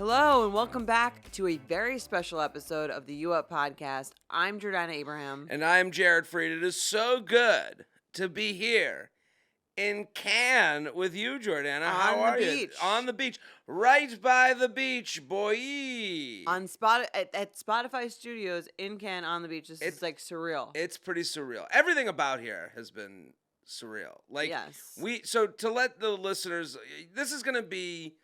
Hello and welcome back to a very special episode of the You Up podcast. I'm Jordana Abraham. And I'm Jared Freed. It is so good to be here in Cannes with you, Jordana. How are you? On the beach. Right by the beach, boy. At Spotify Studios in Cannes on the beach. This is like surreal. It's pretty surreal. Everything about here has been surreal. Like, yes. So to let the listeners, this is going to be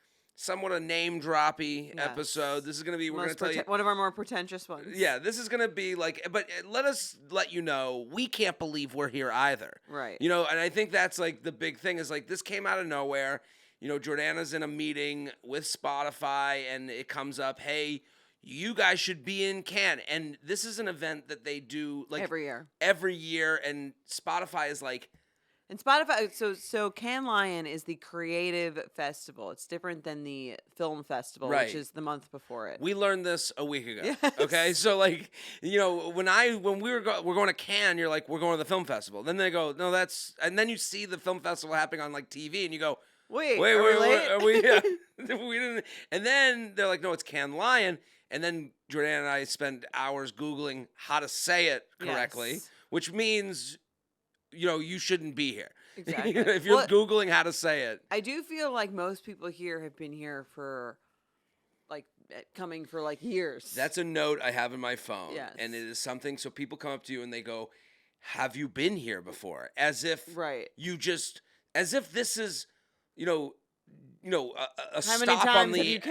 somewhat a name-droppy episode. This is going to be, we're going to tell you. One of our more pretentious ones. Yeah, this is going to be like, but let you know, we can't believe we're here either. Right. You know, and I think that's like the big thing is like, this came out of nowhere. You know, Jordana's in a meeting with Spotify and it comes up, hey, you guys should be in Cannes. And this is an event that they do like every year. And Spotify is like, and Spotify, so Cannes Lion is the creative festival. It's different than the film festival, which is the month before it. We learned this a week ago. Yes. Okay, so like, you know, when we're going to Cannes, you're like, we're going to the film festival. Then they go, no, and then you see the film festival happening on like TV, and you go, wait, are we? Yeah, we didn't. And then they're like, no, it's Cannes Lion. And then Jordana and I spend hours Googling how to say it correctly, which means, you know, you shouldn't be here. Exactly. If you're Googling how to say it. I do feel like most people here have been here for, like, coming for, like, years. That's a note I have in my phone. Yes. And it is something, so people come up to you and they go, have you been here before? As if as if this is, a stop on the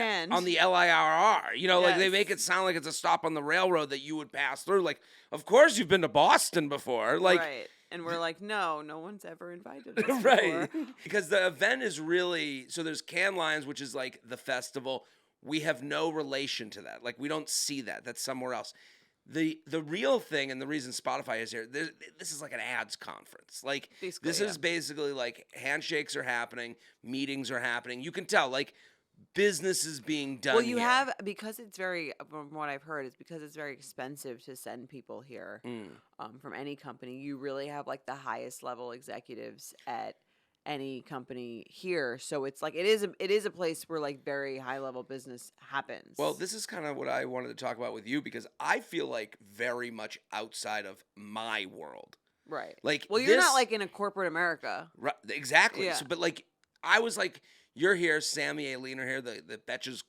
LIRR. You know, like they make it sound like it's a stop on the railroad that you would pass through. Like, of course you've been to Boston before. Like, right. And we're like, no one's ever invited us right. Because the event is really, so there's Cannes Lions, which is like the festival. We have no relation to that. Like, we don't see that. That's somewhere else. The real thing, and the reason Spotify is here, this is like an ads conference. Like, this is basically like handshakes are happening, meetings are happening. You can tell, like, business is being done. Well, you have, because it's very, from what I've heard, is because it's very expensive to send people here from any company. You really have like the highest level executives at any company here. So it's like it is a place where like very high level business happens. Well, this is kind of what I wanted to talk about with you, because I feel like very much outside of my world. Right. Like, well, you're not like in a corporate America. Right. Exactly. Yeah. So, but like, I was like, you're here, Sammy, Aileen are here, the Betches,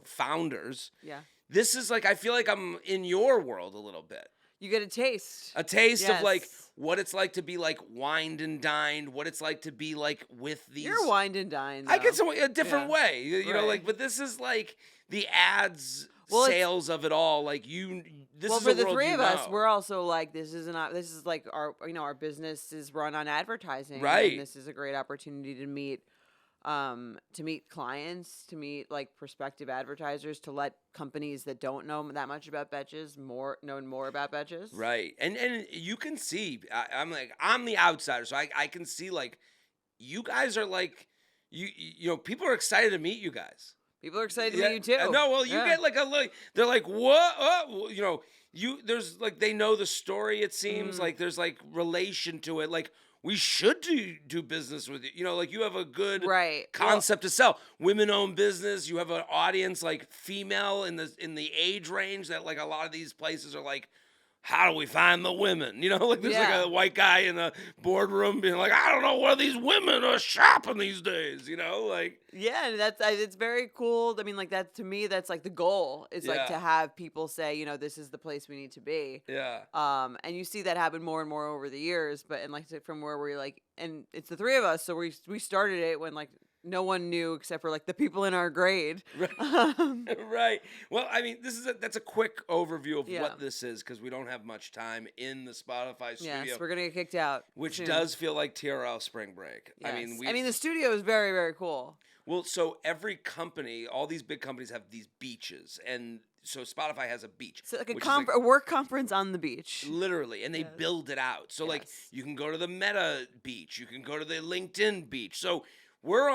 founders. Yeah. This is like, I feel like I'm in your world a little bit. You get a taste. A taste of like what it's like to be like wined and dined, what it's like to be like with these. You're wined and dined, though. I get a different way, you know, like, but this is like the ads sales of it all. Like this is for the world three of us, we're also like, this is like our business is run on advertising. Right. And this is a great opportunity to meet clients, to meet like prospective advertisers, to let companies that don't know that much about Betches know more about Betches. Right. And you can see, I'm the outsider, so I can see like you guys are like, you know, people are excited to meet you guys. People are excited to meet you too. No, well, you get like they're like, what? Oh, you know, there's like, they know the story, it seems like there's like relation to it. Like, we should do business with you. You know, like, you have a good concept to sell. Women-owned business. You have an audience like female in the age range that like a lot of these places are like, how do we find the women? You know, like there's like a white guy in a boardroom being like, I don't know where these women are shopping these days. You know, like it's very cool. I mean, like, that to me, that's like the goal is like to have people say, you know, this is the place we need to be. Yeah. And you see that happen more and more over the years. But and like from where we're like, and it's the three of us, so we started it when like no one knew except for like the people in our grade. Right. Right. Well, I mean, that's a quick overview of what this is, because we don't have much time in the Spotify studio. Yes, we're gonna get kicked out. Which does feel like TRL spring break. Yes. I mean, the studio is very, very cool. Well, so every company, all these big companies have these beaches, and so Spotify has a beach. So like a work conference on the beach. Literally, and they build it out. So like, you can go to the Meta beach, you can go to the LinkedIn beach. So we're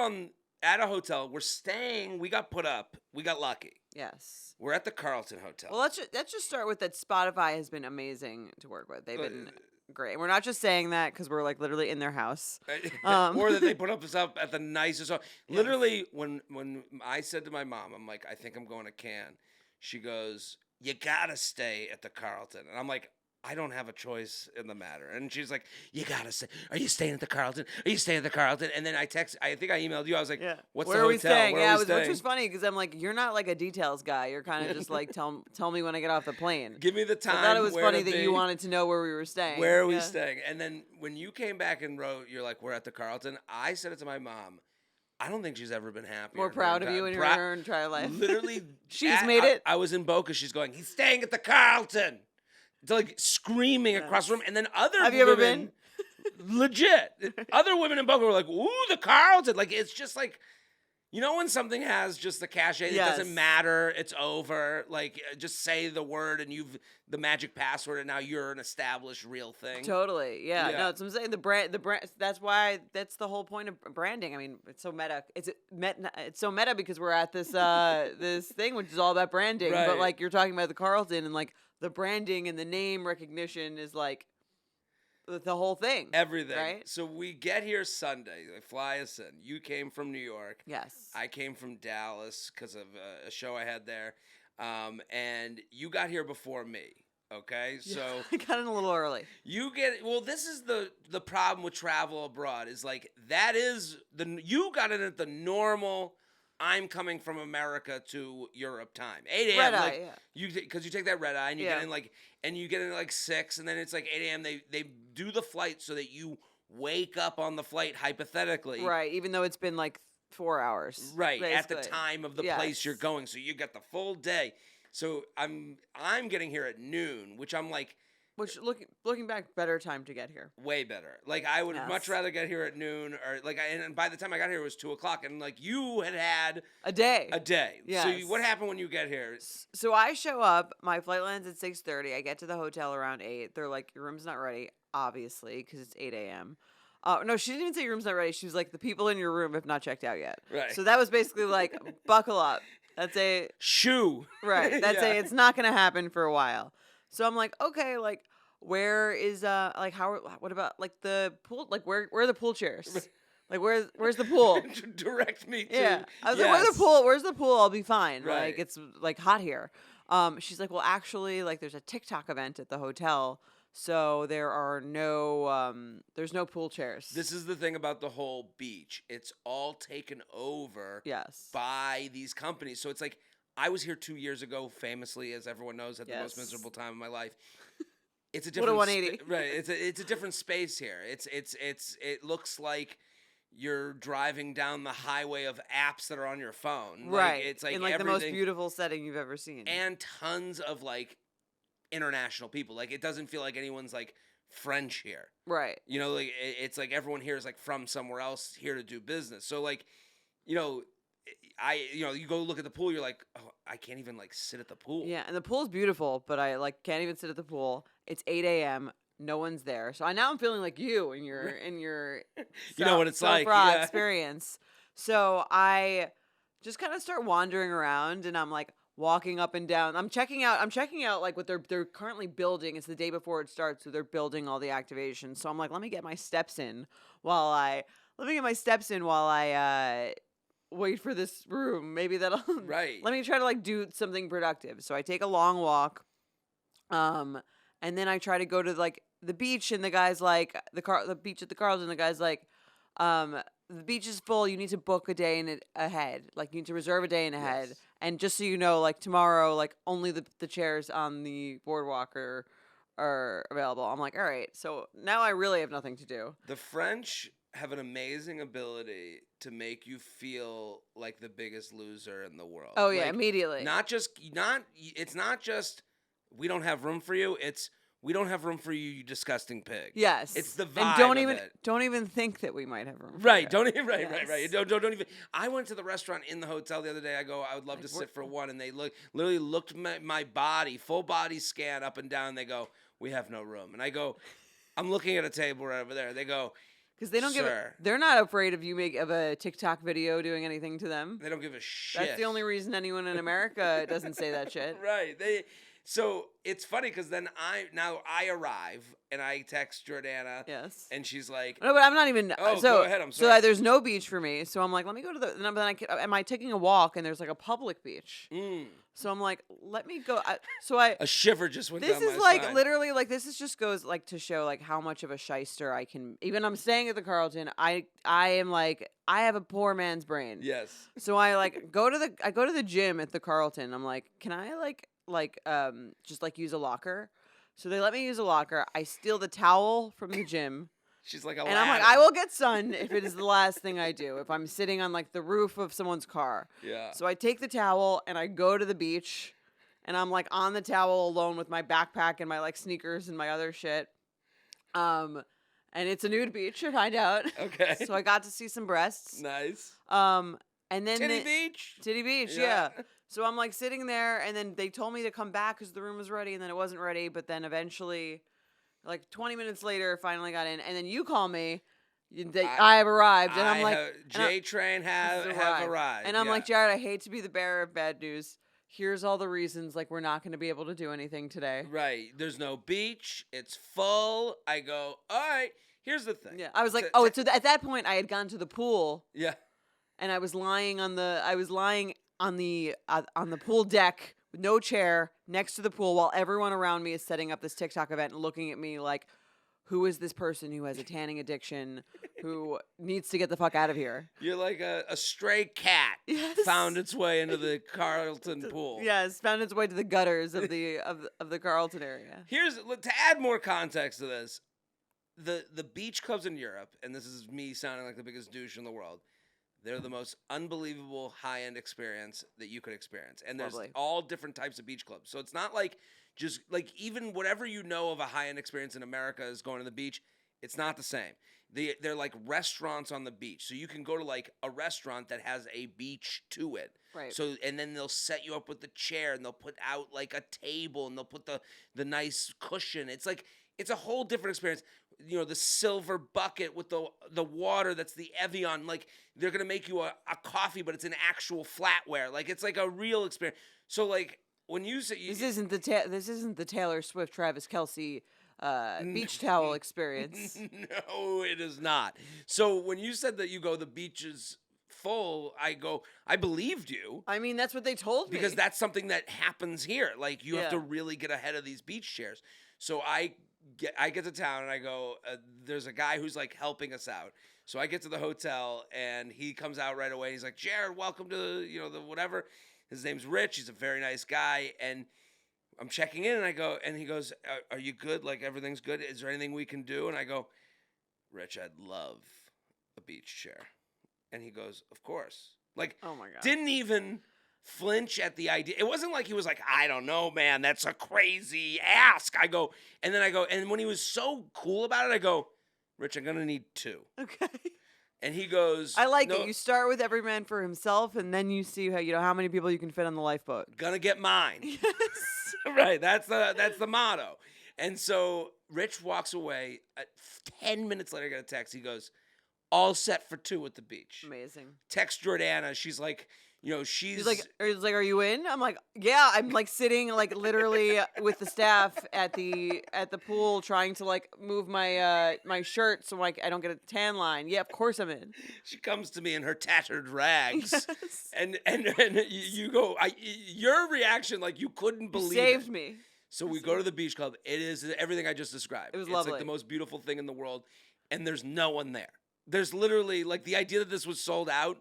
at a hotel. We're staying. We got put up. We got lucky. Yes. We're at the Carlton Hotel. Well, let's just start with that. Spotify has been amazing to work with. They've been great. And we're not just saying that because we're like literally in their house. Or that they put us up at the nicest. Literally, when I said to my mom, I'm like, I think I'm going to Cannes. She goes, you gotta stay at the Carlton, and I'm like, I don't have a choice in the matter. And she's like, you gotta stay. Are you staying at the Carlton? Are you staying at the Carlton? And then I think I emailed you. I was like, what's Where the are we hotel? staying? Where are we Which staying? was funny because I'm like, you're not like a details guy. You're kind of just like, tell me when I get off the plane. Give me the time. So I thought it was where funny to that be. you wanted to know where we were staying. Where are we staying? And then when you came back and wrote, you're like, we're at the Carlton. I said it to my mom. I don't think she's ever been happier. More proud of you in her entire life. Literally, she's made it. I was in Boca. She's going, he's staying at the Carlton. It's like screaming across the room. And then other Have women, you ever been? Legit. Other women in Boca were like, ooh, the Carlton. Like, it's just like, you know when something has just the cachet, it doesn't matter, it's over. Like, just say the word and you've the magic password, and now you're an established real thing. Totally, yeah. No, it's, I'm saying the brand. That's why that's the whole point of branding. I mean, it's so meta. It's so meta because we're at this this thing which is all about branding. Right. But like you're talking about the Carlton and like the branding and the name recognition is like the whole thing. Everything. Right? So we get here Sunday. They fly us in. You came from New York. Yes. I came from Dallas because of a show I had there. And you got here before me. Okay? So I got in a little early. This is the problem with travel abroad is like you got in at the normal I'm coming from America to Europe time. 8 a.m. Red eye, because you take that red eye and you get in like 6, and then it's like 8 a.m. They do the flight so that you wake up on the flight hypothetically. Right, even though it's been like 4 hours. Right, basically. at the time of the place you're going. So you get the full day. So I'm getting here at noon, which I'm like, which looking back, better time to get here. way better. Like I would much rather get here at noon, or like, and by the time I got here it was 2:00, and like you had a day. Yes. So what happened when you get here? So I show up. My flight lands at 6:30. I get to the hotel around 8. They're like, your room's not ready, obviously, because it's 8 a.m. No, she didn't even say your room's not ready. She was like, the people in your room have not checked out yet. Right. So that was basically like, buckle up. That's a shoe. Right. That's it's not gonna happen for a while. So I'm like, okay, like. Where is like what about like the pool, like where are the pool chairs, like where's the pool? Direct me to I was like, where's the pool, I'll be fine. Right. Like it's like hot here. She's like, well actually like there's a TikTok event at the hotel, so there are there's no pool chairs. This is the thing about the whole beach, it's all taken over by these companies. So it's like I was here 2 years ago, famously, as everyone knows, at the most miserable time of my life. It's a different what a 180. Right. It's a different space here. It looks like you're driving down the highway of apps that are on your phone. Right. Like, it's like in like the most beautiful setting you've ever seen. And tons of like international people. Like it doesn't feel like anyone's like French here. Right. You know, like it's like everyone here is like from somewhere else here to do business. So like, you know, you go look at the pool, you're like, oh, I can't even like sit at the pool. Yeah, and the pool's beautiful, but I like can't even sit at the pool. It's 8 a.m. No one's there, so I'm feeling like you in your you know what it's like SoFra experience. So I just kind of start wandering around, and I'm like walking up and down. I'm checking out like what they're currently building. It's the day before it starts, so they're building all the activations. So I'm like, let me get my steps in while I wait for this room. Maybe that'll right. Let me try to like do something productive. So I take a long walk, and then I try to go to like the beach, and the guy's like the beach at the Carlton. The guy's like, the beach is full. You need to book a day in ahead. Like you need to reserve a day in ahead. Yes. And just so you know, like tomorrow, like only the chairs on the boardwalk are available. I'm like, all right. So now I really have nothing to do. The French have an amazing ability to make you feel like the biggest loser in the world. Oh yeah, like, immediately. It's not just we don't have room for you. It's we don't have room for you, you disgusting pig. Yes. It's the vibe. And don't even think that we might have room for right. you. Don't even right. Don't even. I went to the restaurant in the hotel the other day. I would love to sit for one, and they literally looked my body, full body scan up and down. And they go, we have no room, and I go, I'm looking at a table right over there. They go. Because they don't they're not afraid of a TikTok video doing anything to them. They don't give a shit. That's the only reason anyone in America doesn't say that shit. Right. So it's funny because then I arrive and I text Jordana. Yes. And she's like, no, but I'm not even. oh, so, go ahead. I'm sorry. So there's no beach for me. So I'm like, let me go to the. And then am I taking a walk? And there's like a public beach. So I'm like, let me go. A shiver just went This down is my like spine. literally like this is just goes like to show like how much of a shyster I can. Even I'm staying at the Carlton. I am like I have a poor man's brain. Yes. So I go to the gym at the Carlton. I'm like, can I just like use a locker? So they let me use a locker. I steal the towel from the gym. She's like, and I'm like, I will get sun if it is the last thing I do. If I'm sitting on like the roof of someone's car. Yeah. So I take the towel and I go to the beach, and I'm like on the towel alone with my backpack and my like sneakers and my other shit. And it's a nude beach, I find out. Okay. So I got to see some breasts. Nice. And then Titty Beach. Titty Beach, yeah. So I'm like sitting there, and then they told me to come back because the room was ready, and then it wasn't ready. But then eventually, like 20 minutes later, finally got in, and then you call me. I have arrived, and I'm like, J-Train have arrived. And I'm like, Jared, I hate to be the bearer of bad news. Here's all the reasons, like, we're not going to be able to do anything today. Right. There's no beach. It's full. I go, all right, here's the thing. Yeah. I was like, at that point, I had gone to the pool. Yeah. And I was lying on the pool deck with no chair next to the pool while everyone around me is setting up this TikTok event and looking at me like, who is this person who has a tanning addiction who needs to get the fuck out of here? You're like a stray cat found its way into the Carlton pool. Yes, found its way to the gutters of the of the Carlton area. To add more context to this, the beach clubs in Europe, and this is me sounding like the biggest douche in the world, they're the most unbelievable high-end experience that you could experience. And there's all different types of beach clubs. So it's not like just like even whatever you know of a high-end experience in America is going to the beach, it's not the same. They're like restaurants on the beach. So you can go to like a restaurant that has a beach to it. Right. So and then they'll set you up with the chair and they'll put out like a table and they'll put the nice cushion. It's like it's a whole different experience. You know, the silver bucket with the water that's the Evian. Like, they're going to make you a coffee, but it's an actual flatware. Like, it's like a real experience. So, like, when you say... This isn't the Taylor Swift, Travis Kelce beach towel experience. No, it is not. So, when you said that you go, the beach is full, I believed you. I mean, that's what they told me. Because that's something that happens here. Like, you have to really get ahead of these beach chairs. So, I get to town and I go, there's a guy who's like helping us out. So I get to the hotel and he comes out right away. He's like, Jared, welcome to, the whatever. His name's Rich. He's a very nice guy. And I'm checking in and I go, and he goes, are you good? Like, everything's good. Is there anything we can do? And I go, Rich, I'd love a beach chair. And he goes, of course. Like, oh my God. Didn't even flinch at the idea. It wasn't like he was like, I don't know, man, that's a crazy ask. And when he was so cool about it, I go, Rich, I'm gonna need 2. Okay. And he goes, I like it. You start with every man for himself, and then you see how many people you can fit on the lifeboat. Gonna get mine. Yes. Right. That's the motto. And so Rich walks away. 10 minutes later, I get a text. He goes, all set for 2 at the beach. Amazing. Text Jordana. She's like, she's like, are you in? I'm like, yeah. I'm like sitting like literally with the staff at the pool trying to like move my my shirt so like I don't get a tan line. Yeah, of course I'm in. She comes to me in her tattered rags, yes. and you go. Your reaction, like you couldn't believe you saved me. So we go to the beach club. It is everything I just described. It was lovely. It's like the most beautiful thing in the world, and there's no one there. There's literally like the idea that this was sold out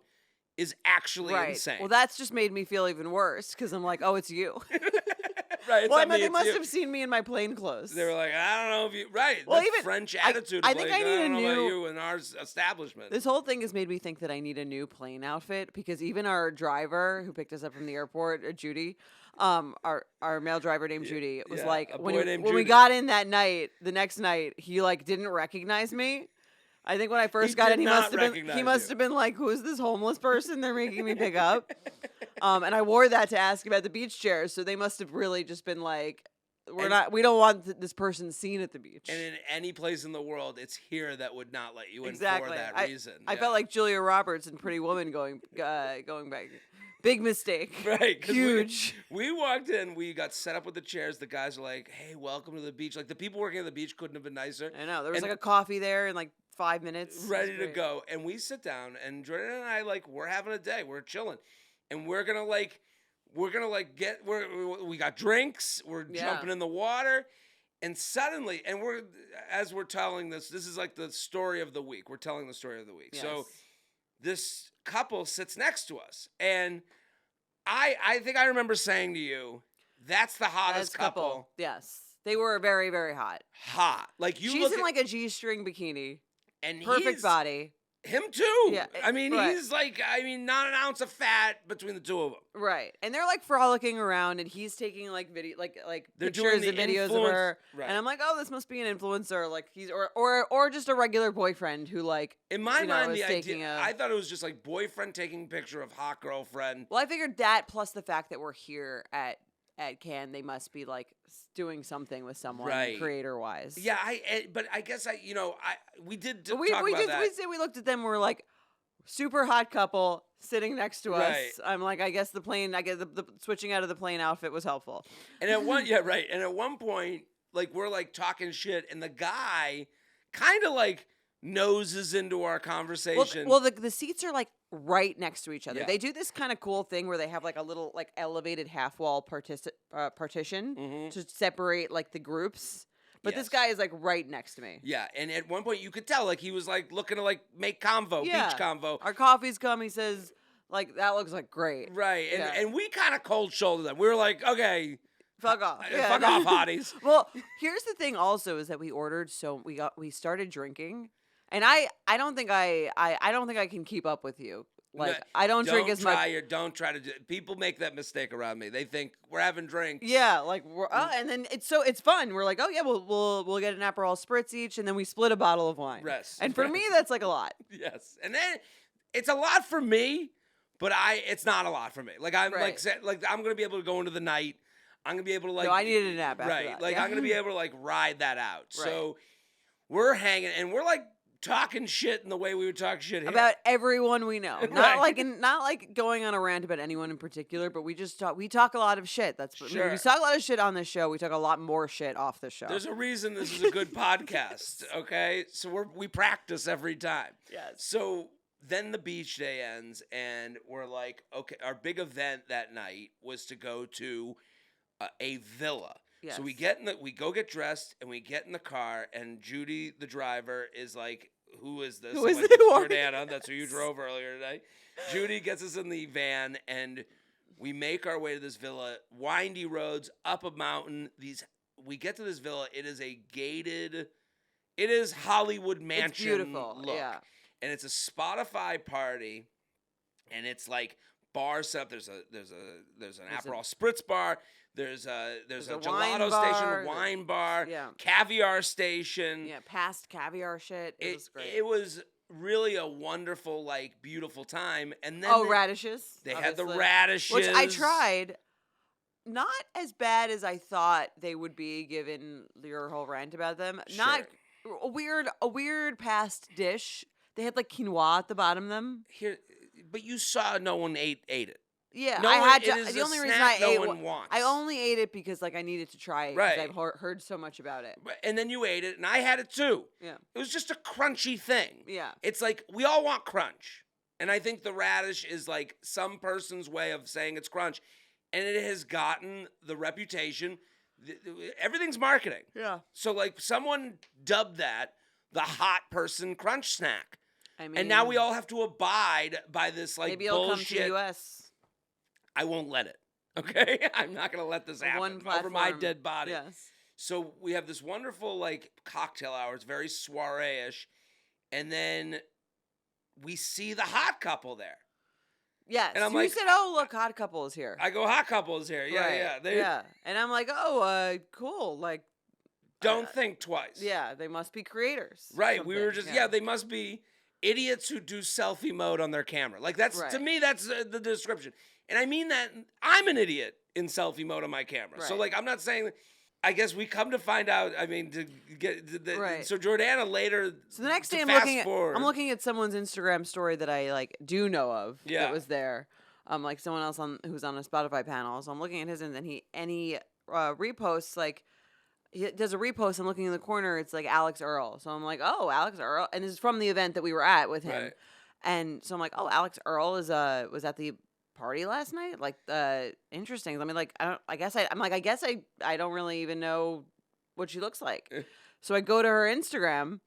is actually insane. Well, that's just made me feel even worse because I'm like, oh, it's you. Right. Well, they must have seen me in my plain clothes. They were like, I don't know if you. Right. Well, the even French attitude. I think I need don't know about you and our establishment. This whole thing has made me think that I need a new plane outfit because even our driver who picked us up from the airport, Judy, our male driver named Judy, was like when we got in that night, the next night, he like didn't recognize me. I think when I first got in, he must have been like, "Who is this homeless person they're making me pick up?" And I wore that to ask about the beach chairs, so they must have really just been like, we don't want this person seen at the beach. And in any place in the world, it's here that would not let you in for that reason. I felt like Julia Roberts in Pretty Woman going Big mistake. Right. 'Cause Huge. We walked in. We got set up with the chairs. The guys were like, "Hey, welcome to the beach." Like the people working at the beach couldn't have been nicer. I know. There was And like a coffee there in like 5 minutes. It was ready to great. go. And we sit down, and Jordan and I we're having a day. We're chilling, and we're gonna we got drinks. We're jumping in the water. And suddenly, and as we're telling this is like the story of the week. We're telling the story of the week. Yes. So this couple sits next to us. And I think I remember saying to you, that's the hottest couple. Yes. They were very, very hot. Hot. Like you She's look in at, like a G-string bikini. and Perfect body. Him too. Yeah, I mean, right. he's not an ounce of fat between the two of them. Right. And they're like frolicking around and he's taking like video like They're pictures doing and the videos of influence- her. right. And I'm like, oh, this must be an influencer. Like he's or just a regular boyfriend who like In my you know, mind, is the taking idea, I thought it was just like boyfriend taking a picture of hot girlfriend. Well, I figured that plus the fact that we're here at Cannes, they must be like doing something with someone Right. creator wise. Yeah, but I guess we did But talk about that. we looked at them and we're like, super hot couple sitting next to us. Right. I'm like, I guess the switching out of the plane outfit was helpful. And at one point, like we're like talking shit, and the guy kind of like noses into our conversation. Well, the seats are like right next to each other. Yeah. They do this kind of cool thing where they have like a little like elevated half wall partition to separate like the groups. But this Yes. guy is like right next to me. Yeah, and at one point you could tell like he was like looking to like make convo, Yeah. beach convo. Our coffee's come. He says, like, that looks like great. Right, and, Yeah. and we kind of cold shouldered them. We were like, okay, Fuck off. Yeah. fuck off, hotties. Well, here's the thing also is that we ordered we started drinking. And I don't think I can keep up with you. Like No, I don't drink as much. Don't try to do. People make that mistake around me. They think we're having drinks. Yeah, like we're and then it's fun. We're like, oh yeah, we'll get an Aperol spritz each, and then we split a bottle of wine. Yes. And for me, that's like a lot. Yes, and then it's a lot for me, but it's not a lot for me. Like I'm Right. like I'm gonna be able to go into the night. I'm gonna be able to like. No, I needed a nap after right. that. Like yeah. I'm gonna be able to like ride that out. Right. So we're hanging and we're like talking shit in the way we would talk shit here. about everyone we know. Not Right. not like going on a rant about anyone in particular, but we talk a lot of shit. That's Sure. we talk a lot of shit on this show. We talk a lot more shit off the show. There's a reason this is a good podcast, okay? So we practice every time. Yes. So then the beach day ends, and we're like, okay, our big event that night was to go to a villa. Yes. So we go get dressed, and we get in the car, and Judy, the driver, is like, "Who is this?" Who is I'm like, it? "It's Jordana." That's who you drove earlier today. Judy gets us in the van, and we make our way to this villa. Windy roads up a mountain. We get to this villa. It is a gated. It is Hollywood mansion. It's beautiful. Look. Yeah. And it's a Spotify party, and it's like bar set up. There's an Aperol spritz bar. There's a wine gelato bar, station, wine bar, yeah. caviar station. Yeah, past caviar shit. It was great. It was really a wonderful, like, beautiful time. And then radishes. They had the obviously. radishes, Which I tried. Not as bad as I thought they would be, given your whole rant about them. Not a weird past dish. They had like quinoa at the bottom of them. Here, but you saw no one ate it. Yeah, No I one- had it to. is The a only reason snack I ate, no one wants. I only ate it because like I needed to try it. Right. Because I've heard so much about it. And then you ate it, and I had it too. Yeah. It was just a crunchy thing. Yeah. It's like we all want crunch. And I think the radish is like some person's way of saying it's crunch. And it has gotten the reputation. Everything's marketing. Yeah. So like someone dubbed that the hot person crunch snack. I mean, And now we all have to abide by this like maybe it'll bullshit. come to the U.S. I won't let it. Okay? I'm not going to let this happen One over my platform. dead body. Yes. So we have this wonderful like cocktail hour. It's very soiree-ish. And then we see the hot couple there. Yes. And I'm you like, said, "Oh, look, hot couple is here." I go, hot couple is here. Yeah, Right. yeah. They yeah. And I'm like, "Oh, cool. Like, don't think twice. yeah, they must be creators." Right. We were something. just, they must be idiots who do selfie mode on their camera. Like that's, to Right. me, that's the description. And I mean that I'm an idiot in selfie mode on my camera. So Right. like, I'm not saying, I guess we come to find out, I mean, to get, Right. so Jordana later. So the next to day, fast I'm forward- looking at someone's Instagram story that I like do know of Yeah. that was there, like someone else who's on a Spotify panel. So I'm looking at his, and then he reposts, like, he does a repost. I'm looking in the corner. It's like Alix Earle. So I'm like, oh, Alix Earle, and this is from the event that we were at with him. Right. And so I'm like, oh, Alix Earle was at the party last night. Like, interesting. I mean, like, I guess I don't really even know what she looks like. So I go to her Instagram,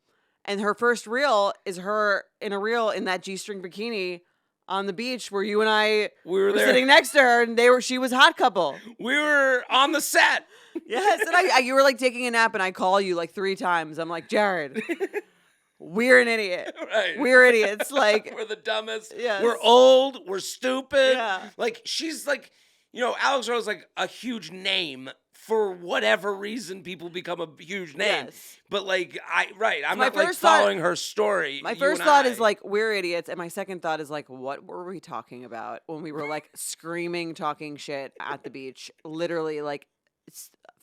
and her first reel is her in a reel in that G-string bikini on the beach where you and I were there sitting next to her, and she was hot couple. We were on the set. Yes, and you were like taking a nap, and I call you like 3 times. I'm like, Jared, we're an idiot. Right. We're idiots. Like, we're the dumbest. Yes. We're old. We're stupid. Yeah. Like, she's like, Alix Earle is like a huge name. For whatever reason, people become a huge name. Yes. But like, I'm My not like first thought- following her story. My first thought is like, we're idiots, and my second thought is like, what were we talking about when we were like screaming, talking shit at the beach, literally like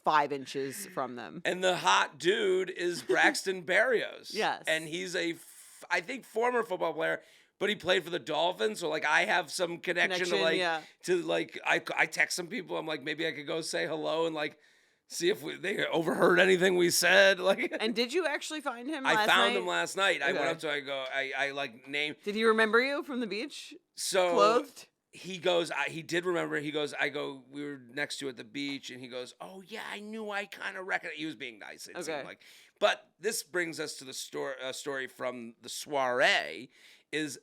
5 inches from them. And the hot dude is Braxton Berrios. Yes. And he's I think, former football player, but he played for the Dolphins. So like, I have some connection to like, I text some people. I'm like, maybe I could go say hello and like, see if they overheard anything we said. Like, and did you actually find him? I found him last night. Okay. I went up to, I like named. Did he remember you from the beach? So clothed? He goes, he did remember. He goes, we were next to at the beach, and he goes, oh yeah, I knew, I kind of recognized. He was being nice. It seemed like. But this brings us to the story from the soiree.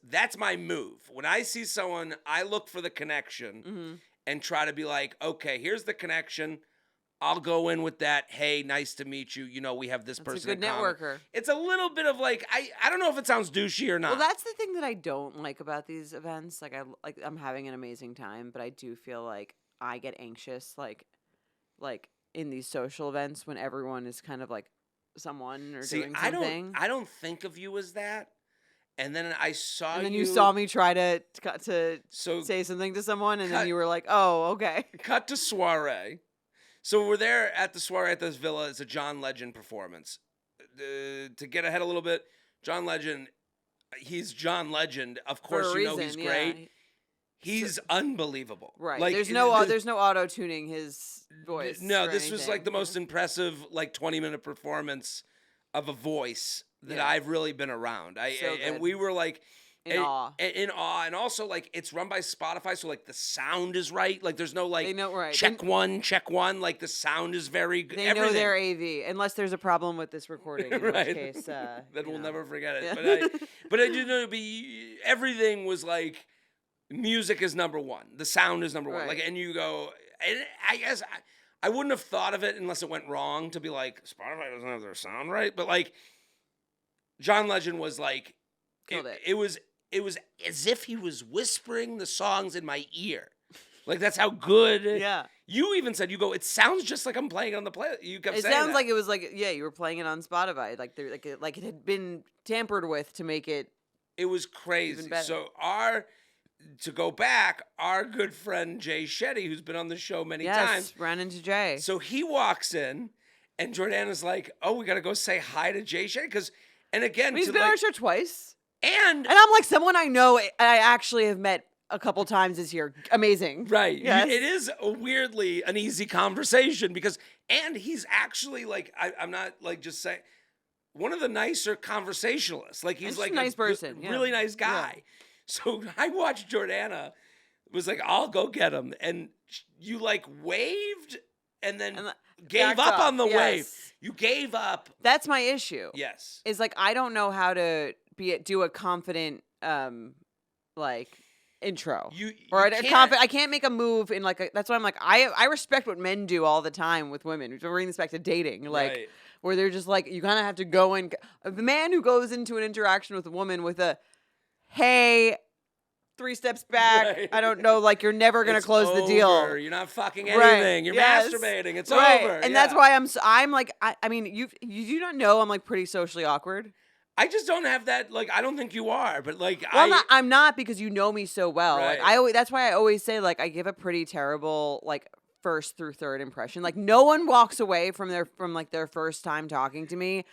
That's my move. When I see someone, I look for the connection and try to be like, okay, here's the connection. I'll go in with that. Hey, nice to meet you. We have this person. It's a good in common. networker. It's a little bit of like, I don't know if it sounds douchey or not. Well, that's the thing that I don't like about these events. Like, I'm having an amazing time, but I do feel like I get anxious, like in these social events when everyone is kind of like someone or doing something. I don't think of you as that. And then I saw you. And then you saw me try to say something to someone, and then you were like, oh, okay. Cut to soiree. So we're there at the soiree at this villa. It's a John Legend performance. To get ahead a little bit, John Legend, he's John Legend. Of course, he's great. Yeah. He's unbelievable. Right. Like, there's no auto-tuning his voice. No, this was like the most impressive 20-minute performance of a voice that I've really been around. And we were like in awe. And also like it's run by Spotify, so like the sound is right. Like there's no like check one. Like the sound is very good. They know their AV, unless there's a problem with this recording, in which case then we'll never forget it. Yeah. But I do know everything was like music is number one. The sound is number one. Like, and you go, and I guess I wouldn't have thought of it unless it went wrong to be like, Spotify doesn't have their sound right. But like, John Legend was like, it was as if he was whispering the songs in my ear. Like, that's how good. Yeah. You even said, it sounds just like I'm playing it on the play. You kept saying it sounds that. like it was like, you were playing it on Spotify. Like, it had been tampered with to make it. It was crazy. Even better. So to go back, our good friend Jay Shetty, who's been on the show many times. Ran into Jay. So he walks in, and Jordana's like, oh, we got to go say hi to Jay Shetty. And again, he's been on our show twice. And I'm like, someone I know, I actually have met a couple times this year. Amazing. Right. Yes. It is weirdly an easy conversation and he's actually like, I'm not like just saying, one of the nicer conversationalists. Like he's like a nice person. Really nice guy. Yeah. So I watched Jordana, was like, I'll go get him. And you like waved and then gave up on the wave. You gave up. That's my issue. Yes. Is like, I don't know how to do a confident, intro. I can't make a move in that's why I'm like, I respect what men do all the time with women. We're bringing this back to dating. Like, where they're just like, you kind of have to go in. The man who goes into an interaction with a woman with a, hey, 3 steps back. Right. I don't know. Like, you're never going to close the deal. You're not fucking anything. You're masturbating. It's over. And that's why I'm like, I mean, you do not know I'm like pretty socially awkward. I just don't have that. Like, I don't think you are, but like, I'm not because you know me so well. Right. Like, that's why I always say, like, I give a pretty terrible, like, first through third impression. Like, no one walks away from their first time talking to me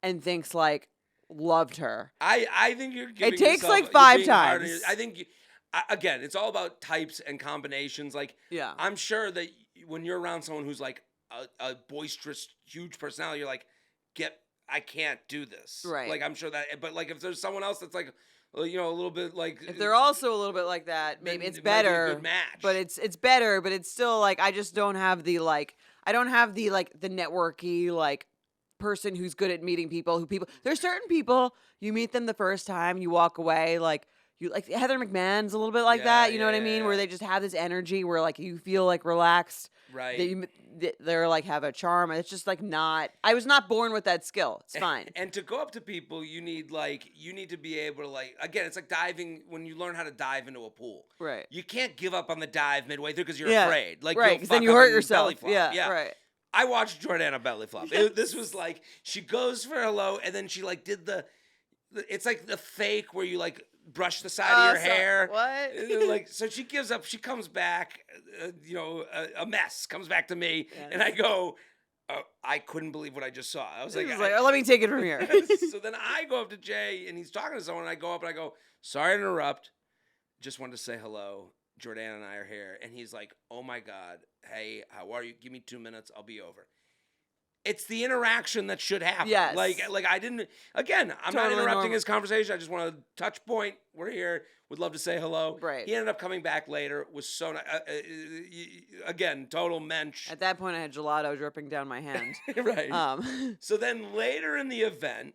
and thinks like, loved her. I think you're giving it takes like 5 times. again, it's all about types and combinations. Like, Yeah. I'm sure that when you're around someone who's like a boisterous, huge personality, you're like, I can't do this. Right. Like, I'm sure that, but like if there's someone else that's like, a little bit like, if they're also a little bit like that, maybe then it's it might be a better. good match. But it's better, but it's still like I just don't have the I don't have the the networky person who's good at meeting people. There's certain people you meet them the first time, you walk away you like Heather McMahon's a little bit like that, you know what I mean? Where they just have this energy where you feel relaxed. Right. They're have a charm. It's just not. I was not born with that skill. It's fine. And to go up to people, you need to be able to again, it's like diving when you learn how to dive into a pool. Right. You can't give up on the dive midway through because you're afraid. Right. Because then you hurt yourself. Yeah. Right. I watched Jordana belly flop. This was she goes for hello and then she did it's like the fake where you brush the side of your hair. What? So she gives up. She comes back, a mess comes back to me, and I go, I couldn't believe what I just saw. I was let me take it from here. So then I go up to Jay, and he's talking to someone, and I go up and I go, sorry to interrupt. Just wanted to say hello. Jordana and I are here. And he's like, oh my God. Hey, how are you? Give me 2 minutes. I'll be over. It's the interaction that should happen. Yes. I didn't, again, I'm not Totally interrupting normal. his conversation. I just want to touch point. We're here. Would love to say hello. Right. He ended up coming back later. Was so nice. Again, total mensch. At that point, I had gelato dripping down my hand. Right. So then later in the event,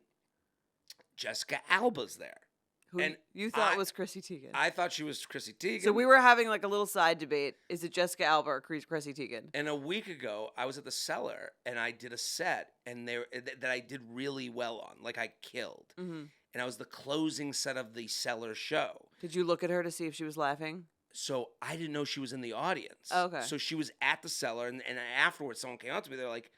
Jessica Alba's there. Who and you thought was Chrissy Teigen. I thought she was Chrissy Teigen. So we were having a little side debate. Is it Jessica Alba or Chrissy Teigen? And a week ago, I was at the Cellar, and I did a set and that I did really well on. I killed. Mm-hmm. And I was the closing set of the Cellar show. Did you look at her to see if she was laughing? So I didn't know she was in the audience. Oh, okay. So she was at the Cellar, and afterwards someone came up to me. They're like,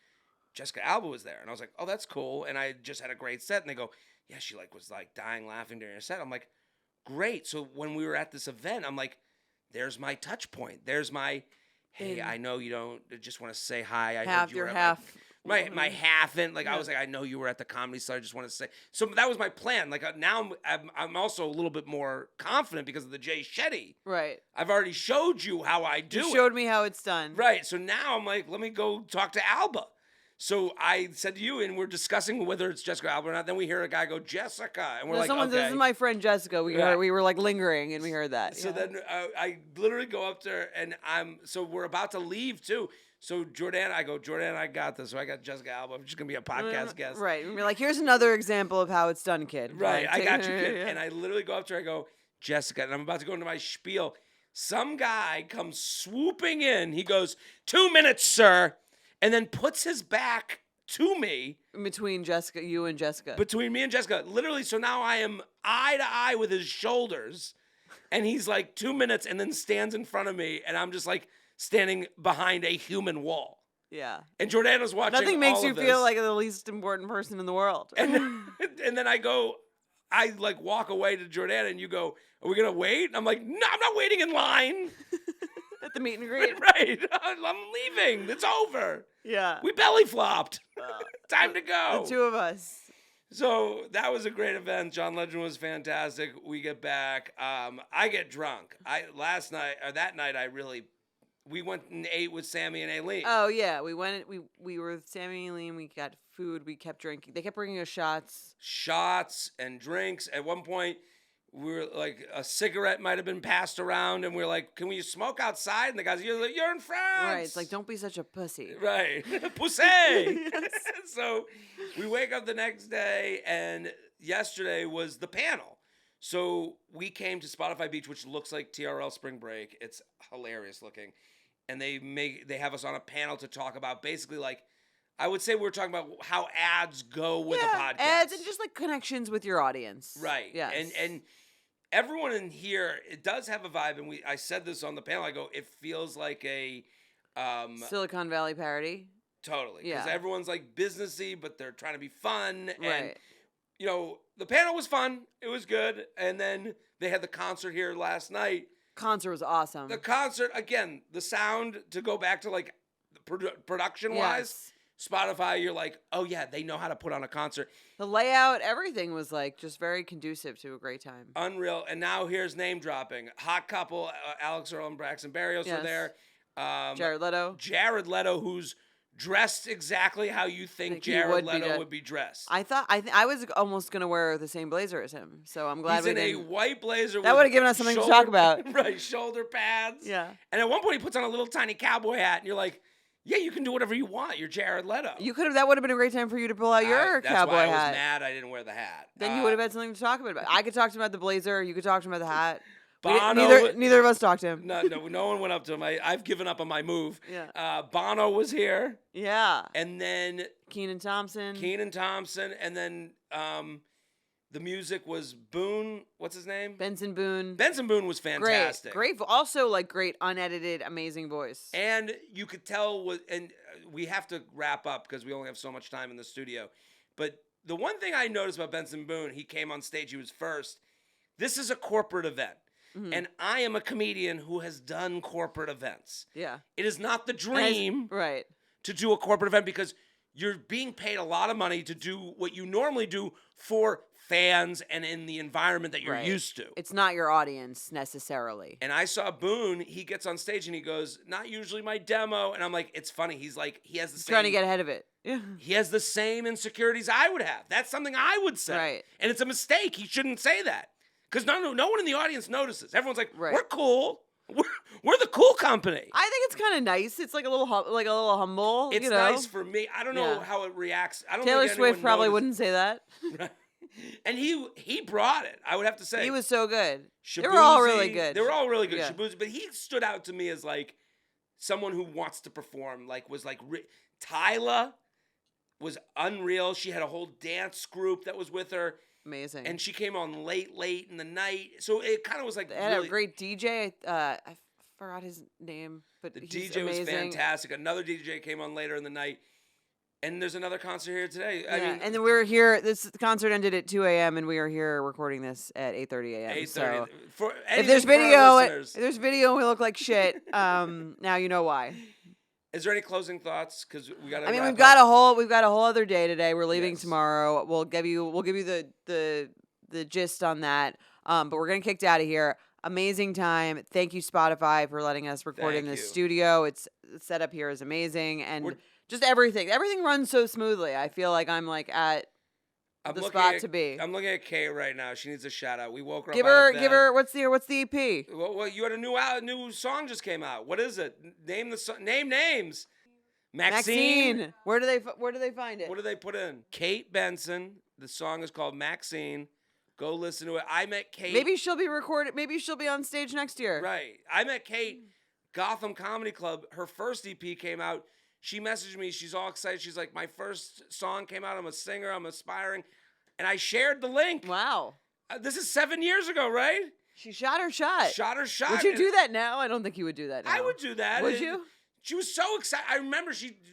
Jessica Alba was there. And I was like, oh, that's cool. And I just had a great set. And they go, yeah, she was dying laughing during her set. I'm like, great. So when we were at this event, I'm like, there's my touch point. There's my, hey, I know you don't just want to say hi. I heard you were at my half in. I was like, I know you were at the Comedy Store. I just want to say. So that was my plan. Now I'm also a little bit more confident because of the Jay Shetty. Right. I've already showed you how I do it. You showed me how it's done. Right. So now I'm like, let me go talk to Alba. So I said to you, and we're discussing whether it's Jessica Alba or not. Then we hear a guy go, Jessica. And we're okay. This is my friend Jessica. We were lingering, and we heard that. So then I literally go up to her, and so we're about to leave, too. So Jordana, I got this. So I got Jessica Alba. I'm just going to be a podcast guest. Right. And we're like, here's another example of how it's done, kid. Right. I got you, kid. Yeah. And I literally go up to her, I go, Jessica, and I'm about to go into my spiel. Some guy comes swooping in. He goes, 2 minutes, sir. And then puts his back to me. Between you and Jessica. Between me and Jessica. Literally, so now I am eye to eye with his shoulders. And he's 2 minutes and then stands in front of me. And I'm just standing behind a human wall. Yeah. And Jordana's watching. Nothing makes all you of this. feel like the least important person in the world. And then I walk away to Jordana and you go, are we going to wait? And I'm like, no, I'm not waiting in line. At the meet and greet. Right. I'm leaving. It's over. Yeah. We belly flopped. Time to go. The two of us. So that was a great event. John Legend was fantastic. We get back. I get drunk. That night we went and ate with Sammy and Aileen. Oh yeah, we went. We were with Sammy and Aileen. We got food. We kept drinking. They kept bringing us shots and drinks. At one point, we were a cigarette might have been passed around, and we were like, "Can we smoke outside?" And the guys, "You're in France." Right. It's don't be such a pussy. Right. Pussy. Yes. So we wake up the next day, and yesterday was the panel. So we came to Spotify Beach, which looks like TRL Spring Break. It's hilarious looking. And they have us on a panel to talk about basically I would say we're talking about how ads go with a podcast. Ads and just connections with your audience. Right. Yes. And everyone in here, it does have a vibe. And I said this on the panel. I go, it feels like a Silicon Valley parody. Totally. Yeah. Because everyone's businessy, but they're trying to be fun. Right. And the panel was fun. It was good. And then they had the concert here last night. Concert was awesome. The concert, again, the sound, to go back to production-wise, Spotify, you're like, oh yeah, they know how to put on a concert. The layout, everything was like just very conducive to a great time. Unreal. And now here's name dropping. Hot couple, Alix Earle and Braxton Berrios are there. Jared Leto, who's dressed exactly how you think Jared Leto would be dressed. I was almost gonna wear the same blazer as him, so I'm glad he's in a white blazer. That would have given us something to talk about. Right, shoulder pads. Yeah. And at one point, he puts on a little tiny cowboy hat, and you're like, yeah, you can do whatever you want. You're Jared Leto. That would have been a great time for you to pull out your cowboy hat. That's why I was mad I didn't wear the hat. Then you would have had something to talk about. I could talk to him about the blazer. You could talk to him about the hat. Neither of us talked to him. No one went up to him. I've given up on my move. Yeah. Bono was here. Yeah. And then Kenan Thompson. And then the music was Boone. What's his name? Benson Boone. Benson Boone was fantastic. Great. Also, like, great, unedited, amazing voice. And you could tell, and we have to wrap up because we only have so much time in the studio. But the one thing I noticed about Benson Boone, he came on stage, he was first. This is a corporate event. Mm-hmm. And I am a comedian who has done corporate events. Yeah. It is not the dream right. to do a corporate event because you're being paid a lot of money to do what you normally do for fans and in the environment that you're used to. It's not your audience necessarily. And I saw Boone, he gets on stage and he goes, not usually my demo. And I'm like, it's funny. He's like, he has the same. Trying to get ahead of it. Yeah. He has the same insecurities I would have. That's something I would say. Right. And it's a mistake. He shouldn't say that. Because no one in the audience notices. Everyone's like, we're cool. We're the cool company. I think it's kind of nice. It's like a little humble. It's nice for me. I don't know how it reacts. I don't. Taylor think Swift probably noticed. wouldn't say that. Right. And he brought it. I would have to say he was so good. Shabuzi, they were all really good. They were all really good. Yeah. Shabuzi, but he stood out to me as like someone who wants to perform. Like was like Tyla was unreal. She had a whole dance group that was with her. Amazing. And she came on late in the night. So it kind of was like they had a great DJ. I forgot his name, but the he's DJ amazing. was fantastic. Another DJ came on later in the night. And there's another concert here today. I mean, and then we were here. This concert ended at 2 a.m. and we are here recording this at 8:30 a.m. 8:30. So if there's video, and we look like shit. Now you know why. Is there any closing thoughts? Because we got. We've got a whole other day today. We're leaving tomorrow. We'll give you the gist on that. But we're getting kicked out of here. Amazing time. Thank you, Spotify, for letting us record in this studio. It's set up here is amazing, and just everything runs so smoothly. I feel like I'm like at the spot to be. I'm looking at Kay right now. She needs a shout out. We woke her up. Give her. What's the EP? Well, you had a new song just came out. What is it? Name the song. Name names. Maxine. Where do they find it? What do they put in? Kate Benson. The song is called Maxine. Go listen to it. I met Kate. Maybe she'll be recorded. Maybe she'll be on stage next year. Right. I met Kate. Gotham Comedy Club. Her first EP came out. She messaged me. She's all excited. She's like, my first song came out. I'm a singer. I'm aspiring. And I shared the link. Wow. This is 7 years ago, right? She shot her shot. Would you do that now? I don't think you would do that now. I would do that. Would you? She was so excited. I remember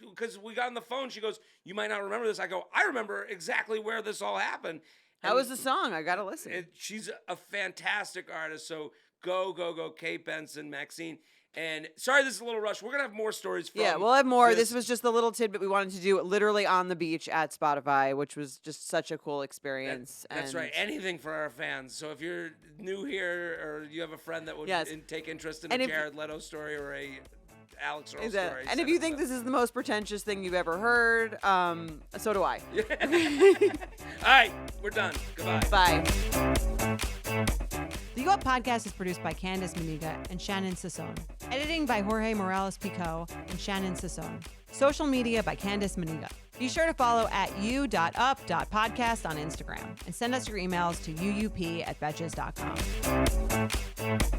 because we got on the phone. She goes, you might not remember this. I go, I remember exactly where this all happened. How was the song? I got to listen. She's a fantastic artist. So go. Kate Benson, Maxine. And sorry, this is a little rush. We're going to have more stories from we'll have more. This was just a little tidbit we wanted to do literally on the beach at Spotify, which was just such a cool experience. That's right. Anything for our fans. So if you're new here or you have a friend that would take interest in a Jared Leto story or a Alix Earle story. And if you think this is the most pretentious thing you've ever heard, so do I. All right. We're done. Goodbye. Bye. The Go Up Podcast is produced by Candace Maniga and Shannon Sassone. Editing by Jorge Morales-Pico and Shannon Sassone. Social media by Candace Maniga. Be sure to follow at u.up.podcast on Instagram and send us your emails to uup@betches.com.